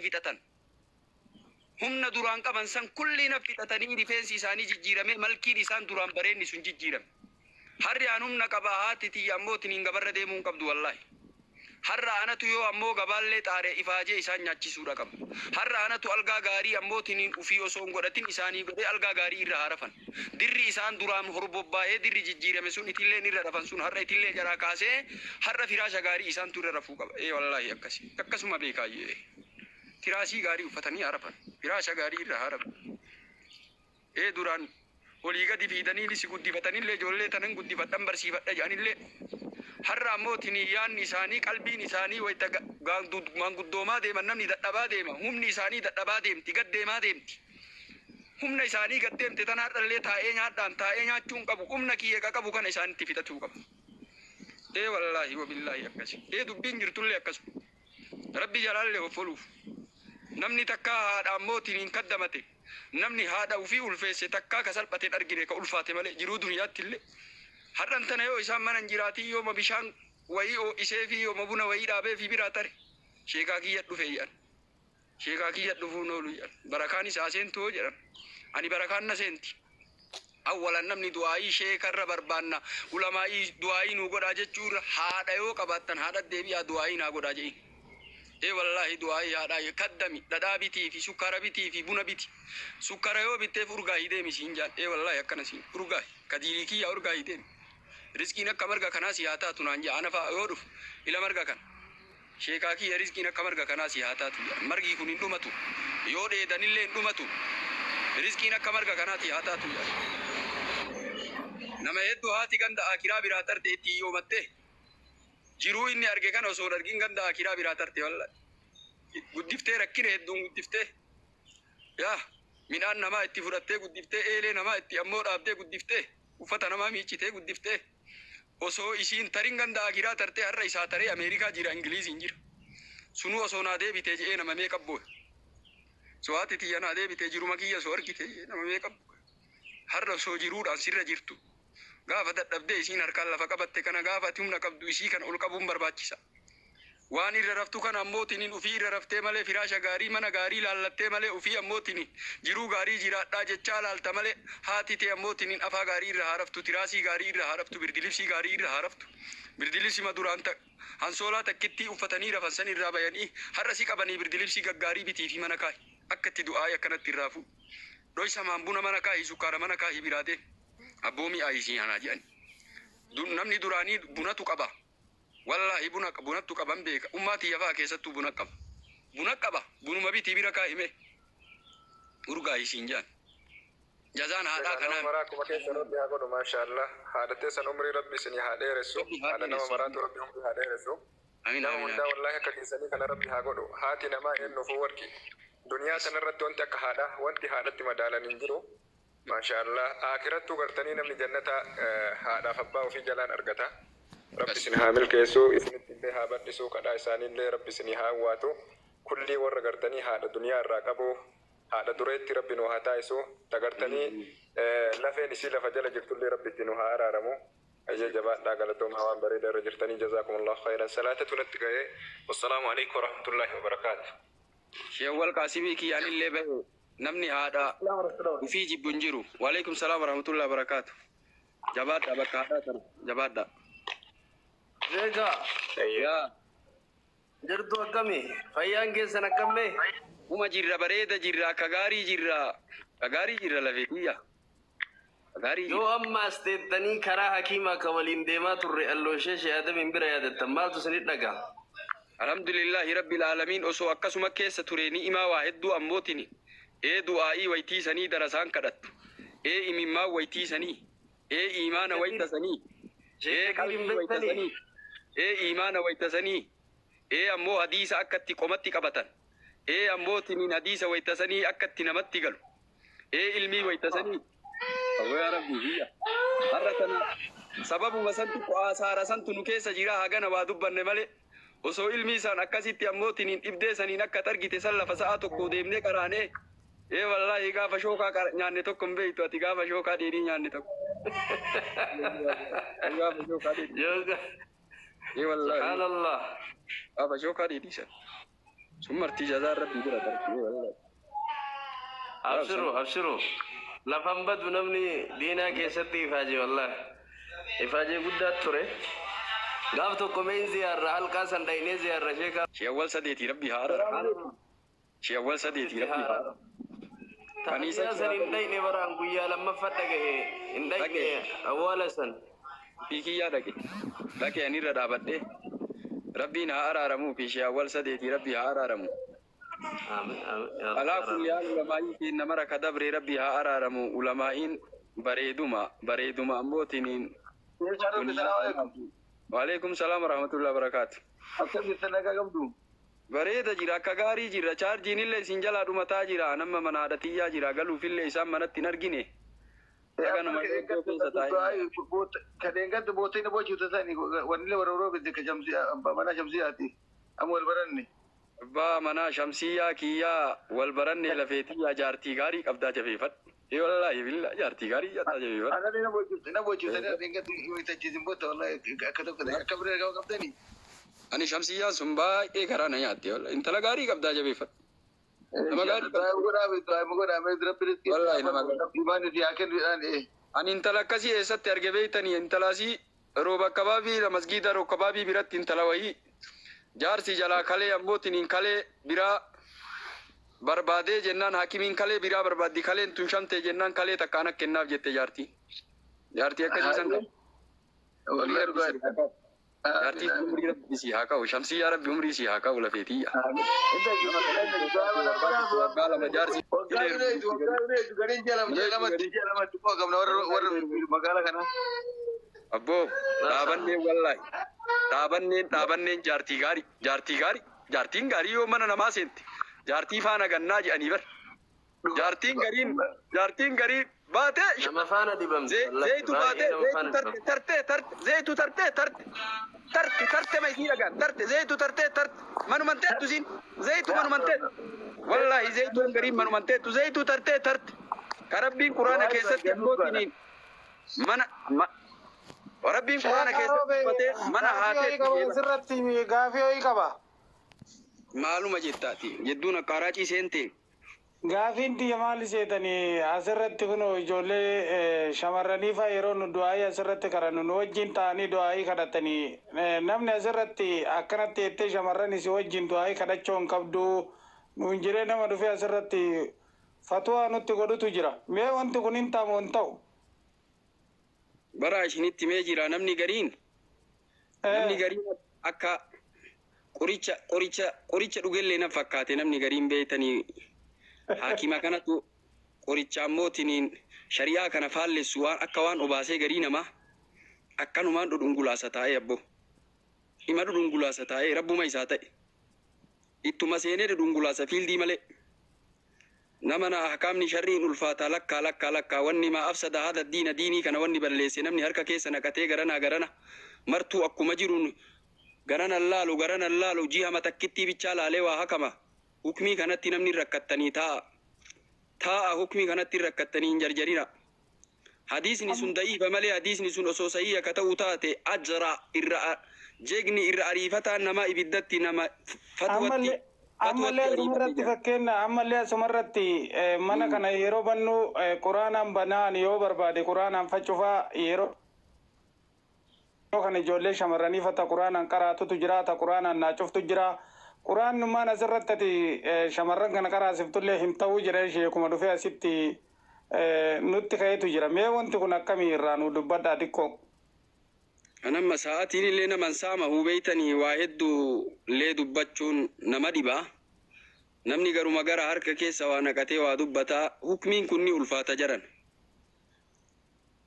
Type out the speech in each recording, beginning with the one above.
fixatan humna duraan qaban san kullina fixatanii rifeensi isaanii jijjiirame malkiin isaan duraan bareenni sun jijjiirame harri aan humna qabaa haatiti ammootiin gabarra deemuun qabdu wallahi harra anatu yoo ammoo gabaallee xaaree ifaajee isaan nyaachisuudha qaba harra anatu algaa gaarii ammootiin ufii osoo hin godhatin isaanii godhee algaa gaarii irra harafan dirri isaan duraan horbobbaa'ee dirri jijjiirame sun itilleen irra rafan sun har'a itillee jaraa kaasee har'a firaasha gaarii isaan turre rafuu qaba wallahi akkasuma beekaayyee tiraasii gaarii uffatanii harafan firaasha gaarii irra harafan duraan olii gadi fiidanii si guddifatanillee ijoollee tanan guddifadhan barsiifadha jedhanillee har'a ammootiin yaanni isaanii qalbiin isaanii wayita maanguddoomaa deeman namni dadhabaa deema humni isaanii dadhabaa deemti gad deemaa deemti humna isaanii gad deemte tan har'allee taa'ee nyaadhaan taa'ee nyaachuun qabu humna kiyya qabu kana isaanitti fixatuu qaba wallaahi wabillaahi akkasi dubbiin jirtullee akkasuma rabbi jalaallee hoffoluuf namni takkaa haadha ammootiin hin kaddamate namni haadha ufii ulfeesse takkaa ka salphate argine ka ulfaate malee jiruu duniyaatti illee har'an tana yoo isaan mana jiraatii yooma bishaan wayii isee fi yooma buna wayii dhaabee fi biraa tare sheekaa kiyya dhufe jedhan sheekaa kiyya dhufuun oolu jedhan barakaan isaa seentuu jedhan ani barakaan na seenti awwalan namni du'aayii sheekarra barbaanna ulamaa'ii du'aayii nu godhaa jechuurra haadha yoo qabaattan haadha deebi'aa du'aayii naa godhaa jedhin wallahi du'aayii haadhaa kaddami dhadhaa bitii fi sukkaara bitii fi buna biti sukkaara yoo bitteef urgaa'ii deemi siin jaan wallahi akkana siin urgaa'ii kadiirii kiyya urgaa'ii deemi rizqiin akka marga kanaa si haa taatu naan jaa ana fa'a yoo dhufu ila marga kana sheekaa kiyya rizqiin akka marga kanaa si haa taatu margi kun hin dhumatu yoo dheedanillee hin dhumatu rizqiin akka marga kanaati haa taatu nama hedduu haati ganda akiraa biraa tarte itti yoomatte jiruu inni arge kana osoo argin ganda akiraa biraa tarte wallahi guddiftee rakkina hedduun guddiftee yaa midhaan namaa itti fudhattee guddiftee eelee namaa itti ammoo dhaabdee guddiftee uffata namaa miiccitee guddiftee osoo isiin tarin ganda akiraa tarte har'a isaa taree Ameerikaa jira Ingiliiziin jira sunuu osoo naa deebitee je'ee nama meeqa boo'e so'aati tiyya naa deebitee jiruma kiyya soo argite nama meeqa har'a osoo jiruudhaan sirra jirtu gaafa dadhabdee isiin harkaan lafa qabatte kana gaafa ati humna qabdu isii kana ol qabuun barbaachisa waan irra raftu kana ammootiin ufii irra raftee malee firaasha gaarii mana gaarii laallattee malee ufii ammootiin jiruu gaarii jiraadhaa jechaa laalta malee haati tee ammootiin afaa gaarii irra haaraftu tiraasii gaarii irra haaraftu birdilibsii gaarii irra haaraftu birdilibsii maduraan hansoolaa takkittii uffatanii rafansan irraa bayanii har'a si qabanii birdilibsii gaggaarii bitii fi mana kaahi akka itti du'aayii akkanatti irraafu dhoysa maambuna mana kaahi sukkaara mana kaahi biraatee abboomi aayisii hanaa jedhani namni duraanii bunatu qaba wallahi bunatu qaban beeka ummati yafaa keessattuu buna qaba bunuma bitii bira kaa'ime urgaa isiin jaan jazaan haadhaa kanaa maraa kuma keessa rabbi haa godhu maashaallah haadhatee san umrii rabbi isinii haa dheeressu haadha nama maraatu rabbi umrii haa dheeressu nama hundaa wallahi akka keessanii kana rabbi haa godhu haati namaa eennuufuu warqi duniyaa sanarratti wanti akka haadha wanti haadhatti madaalan hin jiru maashaallah aakirattuu gartanii namni jannata haadhaaf abbaa ofii jalaan argata rabbi isin haa milkeessu isinitti illee haa badhisu kadhaa isaaniillee rabbi isinii haa hawwaatu kullii warra gartanii haadha duniyaa irraa qabu haadha dureetti rabbi nu haa taa'isu tagartanii lafeen isii lafa jala jirtullee rabbi itti nu haa araaramu ayya jabaadhaa galatooma waan bareeda irra jirtanii jazaakumullahu khayran salaatatu natti ga'ee wassalaamu alaikum warahmatullahi wabarakaatu sheewwal qaasibii kiyyaanillee bahe namni haadha ufii jibbu hin jiru waalaikum salaam warahmatullahi wabarakaatu jabaadhaa bakka haadhaa tana jabaadhaa Zega, ya, jirtu akkami? Fayyaan keessan akkamme? Uma jirra bareeda jirra kagaarii jirra lafeetiyya. Yoo amma as teettanii karaa hakiimaa ka waliin deemaa turre allooshee Adamin bira yaadattan maaltu isinit dhagaa? Alhamdulillahi rabbil aalamiin osoo akkasuma keessa ture ni'imaa waa hedduu ammootiin du'aa'ii waytiisanii darasaan kadhattu imimmaa waytiisanii imaana waytasanii qalbii waytasanii imaana waytasanii ammoo hadiisa akkatti qomatti qabatan ammootiin hadiisa waytasanii akkatti namatti galu ilmii waytasanii yaa rabbi biyya har'a kana sababuma santu qo'aasaara santu nu keessa jira hagana waa dubbanne malee osoo ilmii isaan akkasitti ammootiin dhibdee saniin akka targite san lafa sa'a tokko deemnee qaraanee wallahi gaafa shookaa nyaanne tokko hin beektu ati gaafa shookaa dheedhii nyaanne tokko gaafa shookaa dheedhii Subhanallah. gaafa shookaa dheedhii san سمرتي جزار ربي برا تركي والله أبشروا لفهم بدو نمني دينا كيستي إفاجي والله إفاجي قدات تري قافتو كومين زيارة هلقا سنديني زيارة شيكا شي أول سديتي ربي هارا شي أول سديتي ربي هارا تانيسا سن إنديني بران قويا لما فتك إنديني أولا سن بيكي يا لكي أني ردابت ربي نهارا رمو بيشي أول سديتي ربي هارا رمو آمين على كل يوم علماء إن مرة كدبر ربي هارا رمو علماء بريدما أموتين وعليكم السلام ورحمة الله وبركاته بريدة جرا كغاري جرا چار جين اللي سنجلا دومتا جرا نما منادتيا جرا قالوا في اللي إسام منات تنرجينه كدينغا دبوتين بوجو تساني ونلي ورورو بدك شمسية بمنا شمسياتي أمول برني با منا شمسية كيا والبرني لفيتيا جارتي غاري قبضة جفيفت إيه والله بالله جارتي غاري جاتا جفيفت أنا بوجو تاني دينغا يتجزم بوت والله كتب كده كبر رجعوا قبضني أنا شمسية سنبا إيه كرانا ياتي والله إنت لا غاري قبضة جفيفت والله أنا إنت لا كسي إسات ترجبيتني إنت لا سي روبا كبابي لمسجد رو كبابي برات إنت لا وهي جارسي جلا خالي أمبوتين إن خالي برا بربادة جنان حكيمين خالي برا بربادي خالي تونشان تجنان خالي تكانك كناف جت جارتي أكاسي سنك جارتي عمري ربي سيهاكا وشمسي يا ربي عمري سيهاكا ولا فيتيا قال ما جارسي أبو تابني جارتين غاري يوم أنا نماسنت جارتي فانا غناجي أنيبر جارتين غاري باتة لما فانا دي بمس زيتو باتة زيتو ترتة ما يصير كان زيتو ترتة منو منتهت زين زيتو منو منتهت والله زيتو غريب منو منتهت زيتو ترتة كربي قرآن كيسة تبوتين ما وربي قرآن كيسة منا هاتي غافي كبا معلومة جتاتي جدونا كاراچي سنتي غافين دي مال سيتني اسرت كنو جولي شمرني فايرون دعاي اسرت كرن نوجين تاني دعاي كدتني نمن اسرت اكنت تي شمرني سوجين دعاي كدچون كبدو نونجري نما دفي اسرت فتوى نت غدو تجرا مي وانت كنين تامونتو براش ميجرا نمني غرين اكا قريچا دوغل نفكاتي نمني غرين بيتني حاكما كانت قريچا موتين شريعه كان فالسوا اكوان اوباسي غرينا ما اكنو ما دونغولا ساتاي ابو إما دونغولا ساتاي ربو ما يساتاي إتما سيني دونغولا سفيل دي مالي نمنا أحكامني شرين الفاتا لكا واني ما أفسد هذا الدين ديني كان واني بلسي نمني هركا كيسا نكتي غرانا مرتو أكو مجرون غرانا اللالو جيها ما تكتي بيچالا لوا حكما حكمي كانت نمني ركتني تاء حكمي كانت ركتني انجرجرينا حديث نسون ضعيف مالي حديث نسون أسوسية كتو تاتي أجرى جيغني عريفتا نما إبدتي نما فتوتي أمالي سمرتي فكينا أمالي سمرتي منا كان يرو بنو قرآن بنان يو بربادي قرآن فچوفا يرو كان جولي شمراني فتا قرآن قراتو تجرا تا قرآن ناچوف تجرا قرآن ما نزرتتي شمران كان قرا سفتله همتو جرا شيكم دفع ستي نوتي كاي تجرا مي وانت كنا كمي رانو دبدا ديكو أنا مساعتي اللي نمن سامه بيتني واحد لي دبچون نمديبا نمني غرو مغرا هركا كيسا وانا كتي ودبتا حكمين كني الفات جرن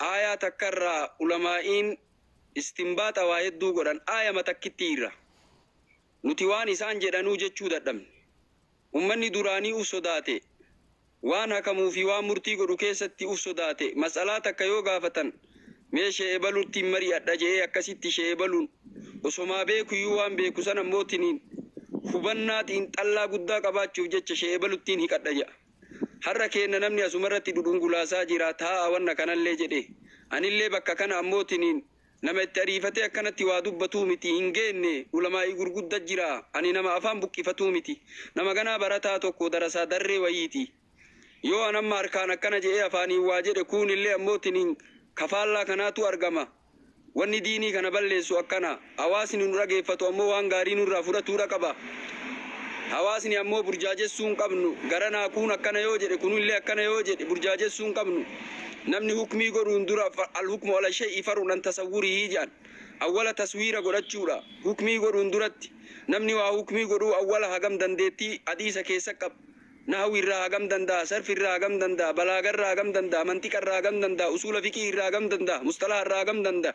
آية تكرر علماءين استنباط واحد غران آية متكتيرا نتوان إسان جدانو جچو ددم أمني دوراني أفسداتي وانا كمو في وان مرتي غرو كيستي أفسداتي مسألة تكيو غافتن meesha ebalutti mari adajee akkasitti sheebalun osoma beeku yuwan beeku sana mootiniin hubannaatiin xallaa guddaa qabaachuuf jecha sheebaluttiin hiqadha har'a keenna namni asumarratti dudungulaasaa jira taa'a wanna kanallee jedhe anillee bakka kana ammootiniin nama itti ariifatee akkanatti waa dubbatuu miti hin geenne ulamaa'ii gurgudda jira ani nama afaan buqqifatuu miti nama ganaa barataa tokko darasaa darree wayiiti yoo anamma harkaan akkana jedhee afaaniin waa jedhe kun illee ammootiin kafaallaa kanaatu argama wanni diinii kana balleessu akkana hawaasni nu dhageeffatu ammoo waan gaarii nurraa fudhatuudha qaba hawaasni ammoo burjaajessuun qabnu garanaa kun akkana yoo jedhe kunillee akkana yoo jedhe burjaajessuun qabnu namni hukmii godhuun dura al-hukmu ala shay'i far'un an tasawwurihi jedhan awwala taswiira godhachuudha hukmii godhuun duratti namni waa hukmii godhuu awwala hagam dandeettii hadiisa keessa qaba nahwi irraa hagam danda'a sarfi irraa hagam danda'a balaaga irraa hagam danda'a mantiqa irraa hagam danda'a usula fiqii irraa hagam danda'a mustalaha irraa hagam danda'a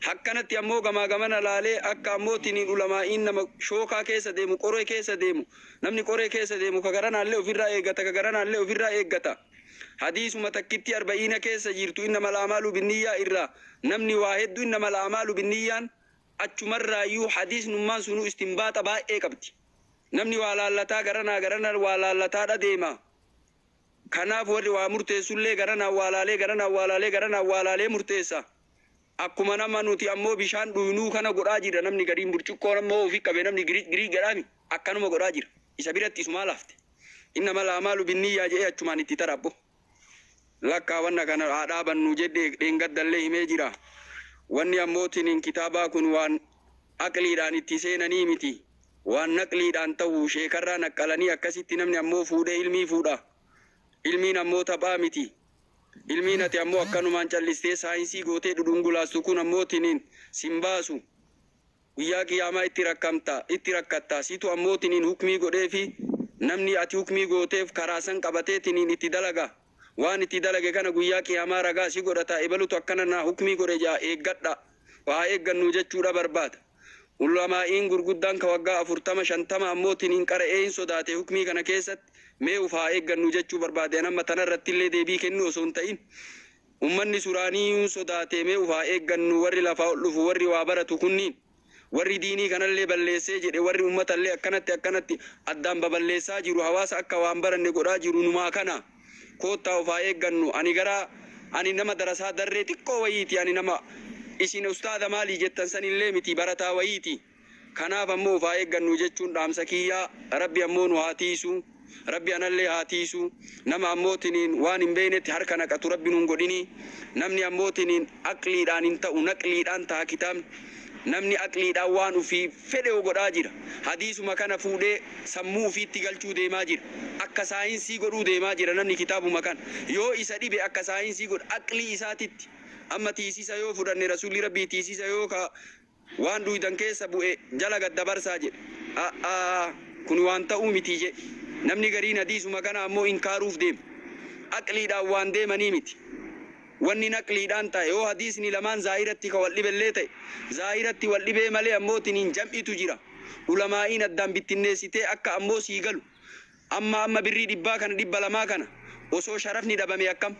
hakkanatti ammoo gamaa gamana laalee akka ammootiin ulamaa'iin nama shookaa keessa deemu qoree keessa deemu namni qoree keessa deemu ka garanaallee ofirraa eeggata ka garanaallee ofirraa eeggata hadiisuma takkitti arba'iina keessa jirtu innama al'amaalu binniyyaa irraa namni waa hedduu innama al'amaalu binniyyaan achumarraayyuu hadiisnummaan sunuu istinbaata baay'ee qabdi namni waa laallataa garanaa waa laallataadha deema kanaaf warri waa murteessullee garanaa waa laalee murteessa akkuma nama nuti ammoo bishaan dhuunuu kana godhaa jira namni gadiin burcuqqoo ammoo ofii qabe namni girii gadhaami akkanuma godhaa jira isa biratti isumaa lafte innama al'amaalu binniyyaa jedhee achumaan itti tarabbo lakkaa wanna kana dhaabannu jedhee dheengaddallee himee jira wanni ammootiin kitaabaa kun waan aqliidhaan itti seenanii miti waan naqliidhaan ta'uu sheekarraa naqqalanii akkasitti namni ammoo fuudhee ilmii fuudha ilmiin ammoo taphaa miti ilmiin ati ammoo akkanumaan callistee saayinsii gootee dhudhungulaastu kun ammootiin simbaasu guyyaa qiyaamaa itti rakkatta situ ammootiin hukmii godhee fi namni ati hukmii gooteef karaa san qabateetiin itti dalaga waan itti dalage kana guyyaa qiyaamaa ragaa si godhata ebalutu akkana naa hukmii godhe jaa eeggadha waa eeggannu jechuudha barbaada ulamaa'iin gurguddaan ka waggaa 40-50 ammootiin qara'ee hin sodaate hukmii kana keessatti mee ufaa eeggannu jechuu barbaade amma tanarratti illee deebii kennu osoo hin ta'in ummanni suraanii sodaate mee ufaa eeggannu warri lafaa ol dhufu warri waa baratu kunniin warri diinii kanallee balleessee jedhe warri ummatallee akkanatti addaan baballeessaa jiru hawaasa akka waan baranne godhaa jiru numaa kana koottaa ufaa eeggannu ani nama darasaa darree xiqqoo wayiiti ani nama isin ustaada maalii jettan sanillee miti barataa wayiiti kanaaf ammoo ufaa eeggannu jechuun dhaamsa kiyyaa rabbi ammoo nu haa tiisu rabbi anallee haa tiisu nama ammootiin waan hin beeknetti harka naqatu rabbi nuun godhini namni ammootiin aqliidhaan hin ta'u naqliidhaan ta'a kitaabni namni aqliidhaan waan ufii fedhe godhaa jira hadiisuma kana fuudhee sammuu ufiitti galchuu deemaa jira akka saayinsii godhuu deemaa jira namni kitaabuma kana yoo isa dhibe akka saayinsii godha aqlii isaatitti amma tiisisa yoo fudhanne rasuulli rabbii tiisisa yoo ka waan duydan keessa bu'e jala gaddabarsaa jedhe kun waan ta'uu miti jedhe namni gariin hadiisuma kana ammoo inkaaruuf deema aqliidhaan waan deemanii miti wanni naqliidhaan ta'e yoo hadiisni lamaan zaahiratti ka wal dhibellee ta'e zaahiratti wal dhibee malee ammootiin jam'itu jira ulamaa'iin addaan bittinneessitee akka ammoo sii galu amma birrii 100 kana 200 kana osoo sharafni dhabame akkam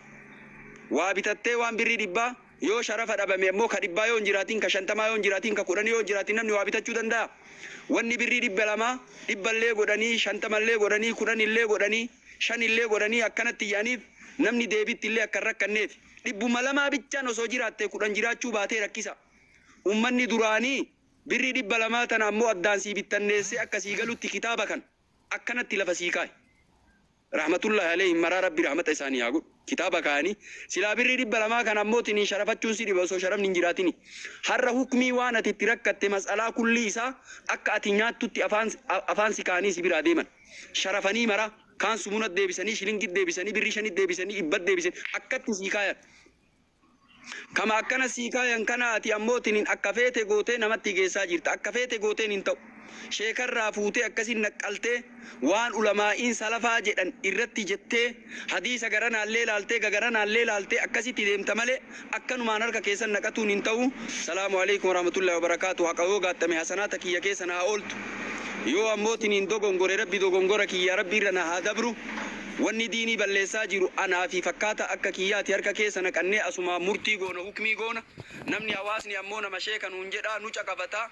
waa bitattee waan birrii 100 yoo sharafa dhabame ammoo ka 100 yoo jiraatiin ka 50 yoo jiraatiin ka 10 yoo jiraatiin namni waa bitachuu danda'a wanni birrii 200 100 godhanii 50 godhanii 10 godhanii 5 godhanii akkanatti yaaniif namni deebitti illee akka rakkanneef 200 bichaan osoo jiraatte 10 jiraachuu baatee rakkisa ummanni duraanii birrii 200 tana ammoo addaan sii bittanneessee akkasii galutti kitaaba kan akkanatti lafa sii kaa'e rahmatullahi alayhi maraa rabbi rahmata isaanii haa godhu kitaaba kaanii silaa birrii 200 kan ammootiin sharafachuun si dhiba osoo sharafni hin jiraatini har'a hukmii waan ati itti rakkatte mas'alaa kulli isaa akka ati nyaattutti afaan si kaanii si biraa deeman sharafanii maraa kaan sumunat deebisanii shilingit deebisanii birrii 5 deebisanii 100 deebisanii akkatti sii kaayan kama akkana sii kaayan kana ati ammootiin akka feete gootee namatti geessaa jirta akka feete gooteen hin ta'u sheekarraa fuutee akkasin naqqaltee waan ulamaa'iin salafaa jedhan irratti jettee hadiisa garanaallee laaltee gagaranaallee laaltee akkasitti deemta malee akkanumaan harka keessan naqatuun hin ta'u salaamu alaykum warahmatullahi wabarakaatu haqa yoo gaattame hasanaata kiyya keessa na haa ooltu yoo ammootiin hin dogongore rabbi dogongora kiyya rabbi irra na haa dabru wanni diinii balleessaa jiru anaa fi fakkaata akka kiyyaati harka keessa naqannee asuma murtii goona hukmii goona namni hawaasni ammoo nama sheeka nuun jedhaa nu caqabataa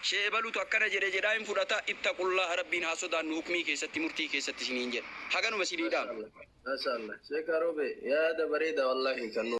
shee balutu akkana jedhaa hin fudhata ittaqullaha rabbiin haa sodaannu hukmii keessatti murtii keessatti isiniin jedha haganuma siniidhaan mashallah sheeka robe yaada bareeda wallahi kan